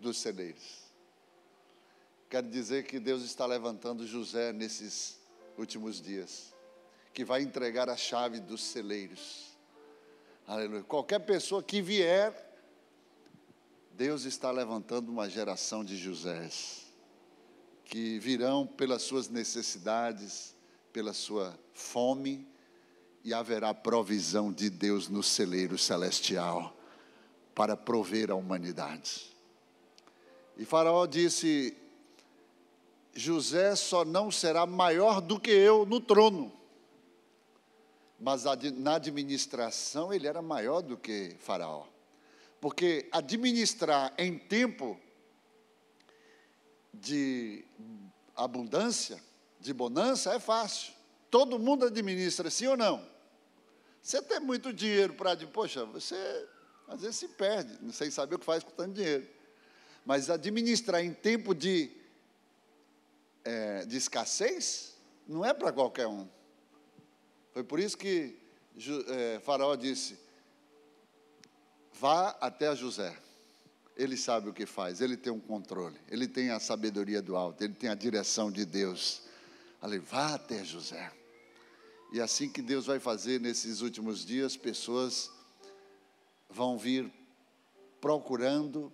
dos celeiros. Quero dizer que Deus está levantando José nesses últimos dias, que vai entregar a chave dos celeiros. Aleluia. Qualquer pessoa que vier, Deus está levantando uma geração de Josés, que virão pelas suas necessidades, pela sua fome, e haverá provisão de Deus no celeiro celestial, para prover a humanidade. E Faraó disse: José só não será maior do que eu no trono. Mas na administração ele era maior do que Faraó. Porque administrar em tempo de abundância, de bonança, é fácil. Todo mundo administra, sim ou não? Você tem muito dinheiro para... Poxa, você às vezes se perde, não sei saber o que faz com tanto dinheiro. Mas administrar em tempo de escassez, não é para qualquer um. Foi por isso que Faraó disse: vá até José, ele sabe o que faz, ele tem um controle, ele tem a sabedoria do alto, ele tem a direção de Deus. Vá até José. E assim que Deus vai fazer nesses últimos dias, pessoas vão vir procurando,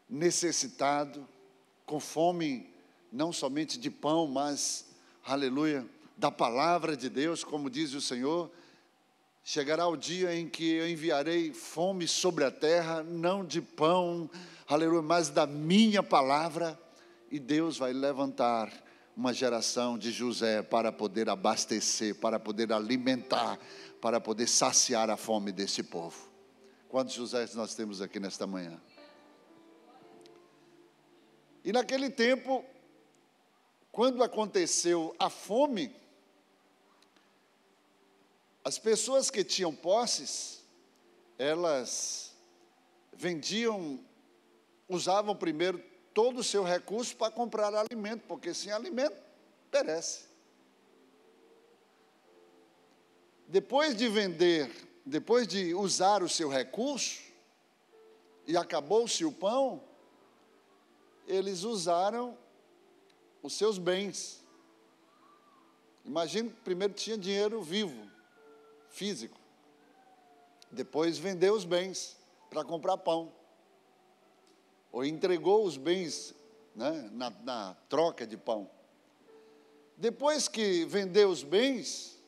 necessitado, com fome, não somente de pão, mas, aleluia, da palavra de Deus, como diz o Senhor. Chegará o dia em que eu enviarei fome sobre a terra, não de pão, aleluia, mas da minha palavra, e Deus vai levantar uma geração de José para poder abastecer, para poder alimentar, para poder saciar a fome desse povo. Quantos Josés nós temos aqui nesta manhã? E naquele tempo, quando aconteceu a fome, as pessoas que tinham posses, elas vendiam, usavam primeiro todo o seu recurso para comprar alimento, porque sem alimento perece. Depois de vender, depois de usar o seu recurso, e acabou-se o pão, eles usaram os seus bens. Imagina que primeiro tinha dinheiro vivo, físico. Depois vendeu os bens para comprar pão. Ou entregou os bens, né, na troca de pão. Depois que vendeu os bens,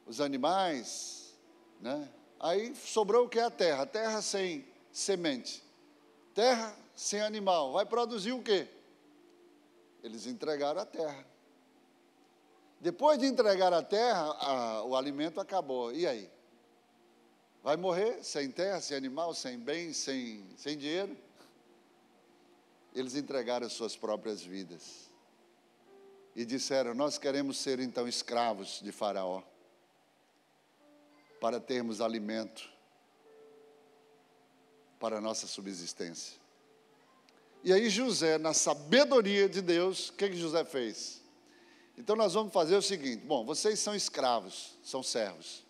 os animais, né, aí sobrou o que é a terra? Terra sem semente, terra sem animal, vai produzir o quê? Eles entregaram a terra. Depois de entregar a terra, o alimento acabou. E aí? Vai morrer sem terra, sem animal, sem bens, sem dinheiro? Eles entregaram as suas próprias vidas. E disseram: nós queremos ser então escravos de Faraó, para termos alimento para a nossa subsistência. E aí José, na sabedoria de Deus, o que José fez? Então nós vamos fazer o seguinte: bom, vocês são escravos, são servos.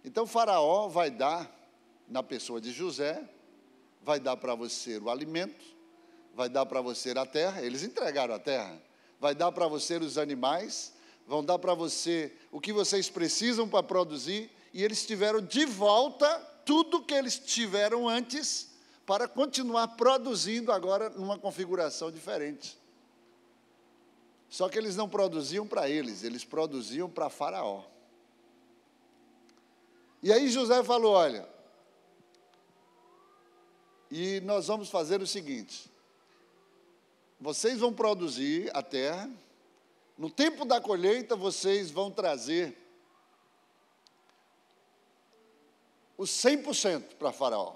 Então Faraó vai dar, na pessoa de José, vai dar para você o alimento, vai dar para você a terra, eles entregaram a terra, vai dar para você os animais, vão dar para você o que vocês precisam para produzir, e eles tiveram de volta tudo que eles tiveram antes, para continuar produzindo agora numa configuração diferente. Só que eles não produziam para eles produziam para Faraó. E aí José falou: olha, e nós vamos fazer o seguinte: vocês vão produzir a terra, no tempo da colheita vocês vão trazer os 100% para Faraó.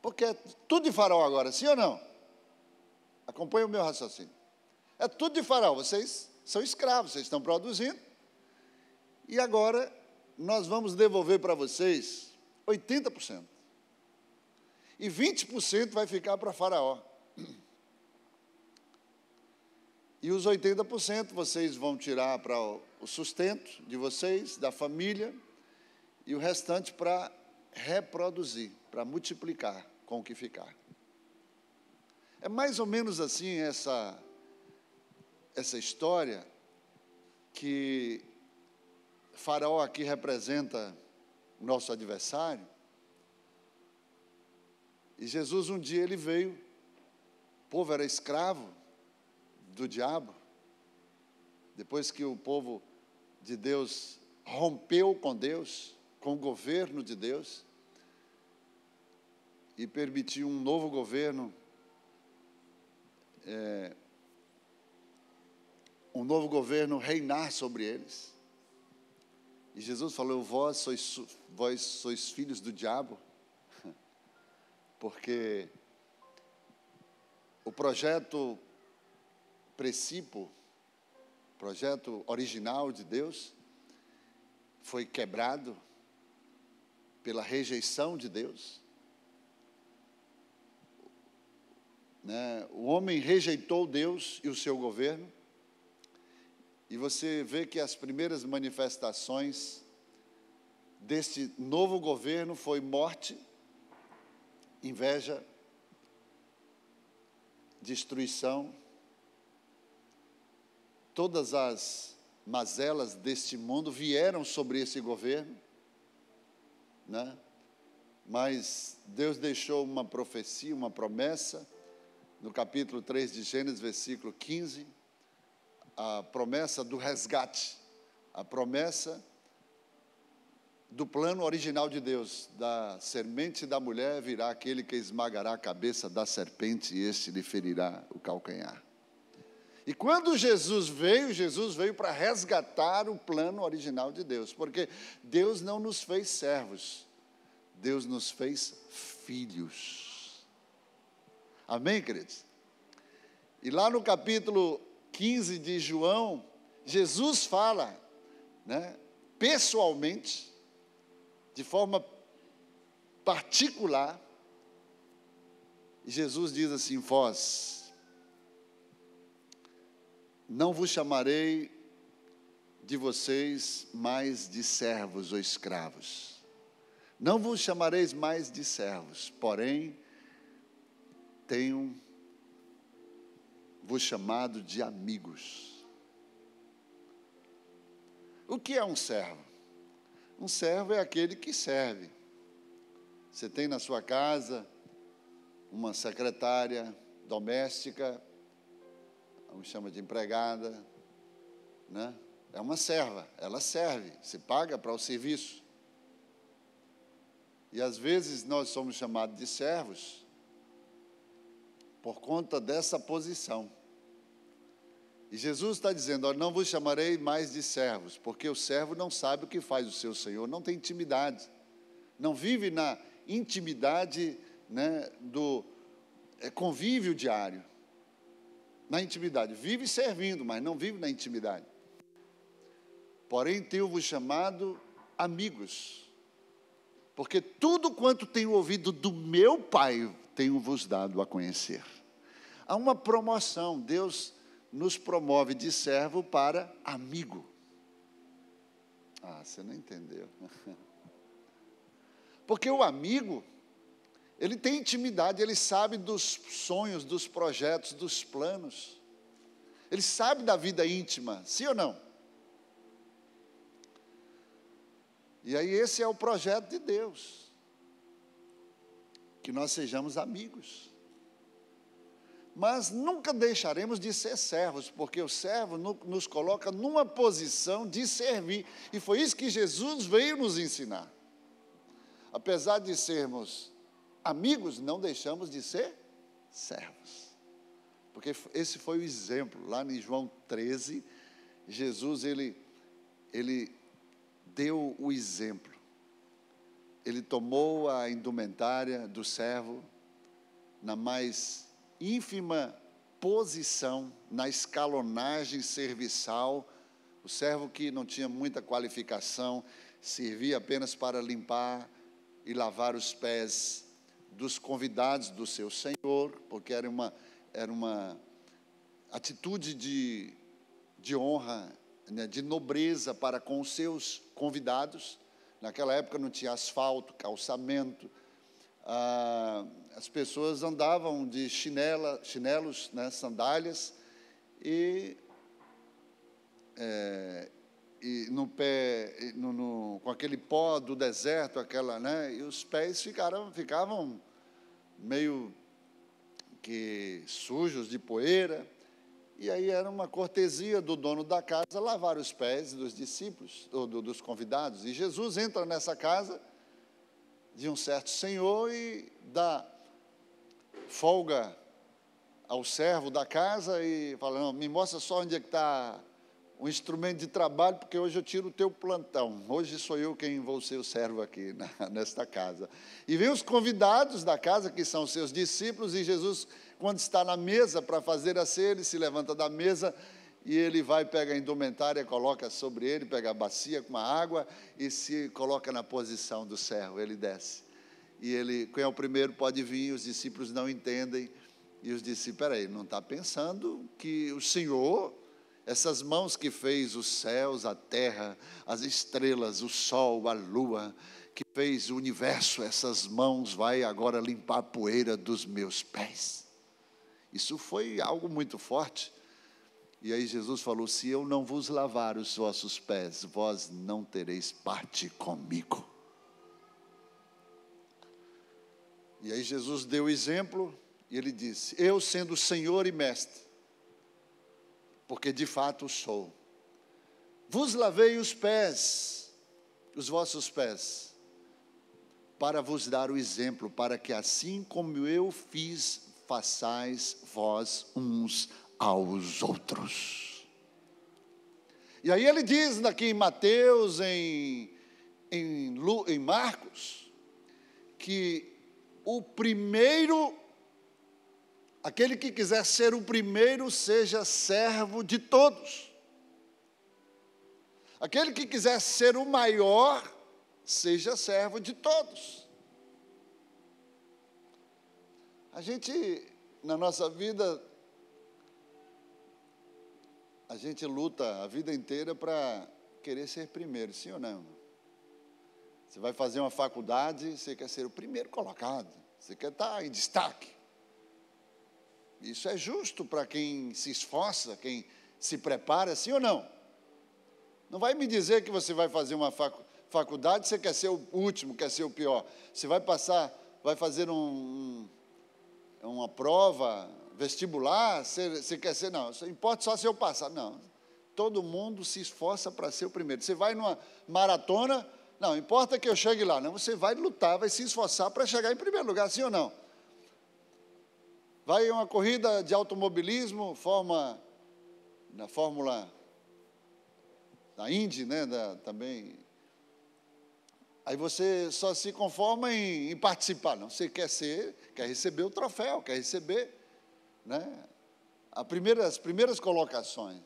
Porque é tudo de Faraó agora, sim ou não? Acompanha o meu raciocínio. É tudo de Faraó, vocês são escravos, vocês estão produzindo. E agora nós vamos devolver para vocês 80%. E 20% vai ficar para Faraó. E os 80% vocês vão tirar para o sustento de vocês, da família, e o restante para reproduzir, para multiplicar. com o que ficar. É mais ou menos assim essa história que Faraó aqui representa o nosso adversário. E Jesus um dia ele veio, o povo era escravo do diabo. Depois que o povo de Deus rompeu com Deus, com o governo de Deus, e permitiu um novo governo, reinar sobre eles. E Jesus falou: vós sois filhos do diabo, porque o projeto projeto original de Deus, foi quebrado pela rejeição de Deus. O homem rejeitou Deus e o seu governo, e você vê que as primeiras manifestações deste novo governo foi morte, inveja, destruição. Todas as mazelas deste mundo vieram sobre esse governo, Mas Deus deixou uma profecia, uma promessa, no capítulo 3 de Gênesis, versículo 15, a promessa do resgate, a promessa do plano original de Deus: da semente da mulher virá aquele que esmagará a cabeça da serpente, e este lhe ferirá o calcanhar. E quando Jesus veio para resgatar o plano original de Deus, porque Deus não nos fez servos, Deus nos fez filhos. Amém, queridos? E lá no capítulo 15 de João, Jesus fala, pessoalmente, de forma particular, Jesus diz assim: vós, não vos chamarei de vocês mais de servos ou escravos. Não vos chamareis mais de servos, porém, tenho vos chamado de amigos. O que é um servo? Um servo é aquele que serve. Você tem na sua casa uma secretária doméstica, vamos chamar de empregada, É uma serva, ela serve, se paga para o serviço. E às vezes nós somos chamados de servos por conta dessa posição. E Jesus está dizendo: não vos chamarei mais de servos, porque o servo não sabe o que faz o seu senhor, não tem intimidade, não vive na intimidade, do convívio diário. Na intimidade, vive servindo, mas não vive na intimidade. Porém, tenho-vos chamado amigos, porque tudo quanto tenho ouvido do meu Pai, tenho-vos dado a conhecer. Há uma promoção, Deus nos promove de servo para amigo. Você não entendeu. Porque o amigo, ele tem intimidade, ele sabe dos sonhos, dos projetos, dos planos. Ele sabe da vida íntima, sim ou não? E aí esse é o projeto de Deus, que nós sejamos amigos. Mas nunca deixaremos de ser servos, porque o servo nos coloca numa posição de servir. E foi isso que Jesus veio nos ensinar. Apesar de sermos amigos, não deixamos de ser servos. Porque esse foi o exemplo. Lá em João 13, Jesus, ele deu o exemplo. Ele tomou a indumentária do servo na mais ínfima posição, na escalonagem serviçal. O servo que não tinha muita qualificação, servia apenas para limpar e lavar os pés dos convidados do seu senhor, porque era uma atitude de honra, de nobreza para com os seus convidados. Naquela época não tinha asfalto, calçamento, as pessoas andavam de chinelos, né, sandálias, e no pé, com aquele pó do deserto, né, e os pés ficavam meio que sujos de poeira. E aí era uma cortesia do dono da casa lavar os pés dos discípulos, ou dos convidados. E Jesus entra nessa casa de um certo senhor e dá folga ao servo da casa e fala: não, me mostra só onde é que está o instrumento de trabalho, porque hoje eu tiro o teu plantão. Hoje sou eu quem vou ser o servo aqui nesta casa. E vem os convidados da casa, que são seus discípulos, e Jesus, quando está na mesa para fazer a ceia, ele se levanta da mesa e ele vai, pega a indumentária, coloca sobre ele, pega a bacia com a água e se coloca na posição do servo. Ele desce. E ele, quem é o primeiro pode vir, os discípulos não entendem. E os discípulos, peraí, não está pensando que o Senhor, essas mãos que fez os céus, a terra, as estrelas, o sol, a lua, que fez o universo, essas mãos vai agora limpar a poeira dos meus pés? Isso foi algo muito forte. E aí Jesus falou: se eu não vos lavar os vossos pés, vós não tereis parte comigo. E aí Jesus deu o exemplo, e ele disse: eu sendo Senhor e Mestre, porque de fato sou, vos lavei os pés, os vossos pés, para vos dar o exemplo, para que assim como eu fiz, façais vós uns aos outros. E aí ele diz aqui em Mateus, em Marcos, que o primeiro, aquele que quiser ser o primeiro, seja servo de todos. Aquele que quiser ser o maior, seja servo de todos. A gente, na nossa vida, a gente luta a vida inteira para querer ser primeiro, sim ou não? Você vai fazer uma faculdade, você quer ser o primeiro colocado, você quer estar em destaque. Isso é justo para quem se esforça, quem se prepara, sim ou não? Não vai me dizer que você vai fazer uma faculdade, você quer ser o último, quer ser o pior. Você vai fazer uma prova vestibular, você quer ser, não, importa só se eu passar. Não, todo mundo se esforça para ser o primeiro. Você vai numa maratona, não, importa que eu chegue lá. Não, você vai lutar, vai se esforçar para chegar em primeiro lugar, sim ou não? Vai em uma corrida de automobilismo, na Fórmula da Indy, né, também. Aí você só se conforma em participar. Não, você quer receber o troféu, quer receber, né, as primeiras colocações.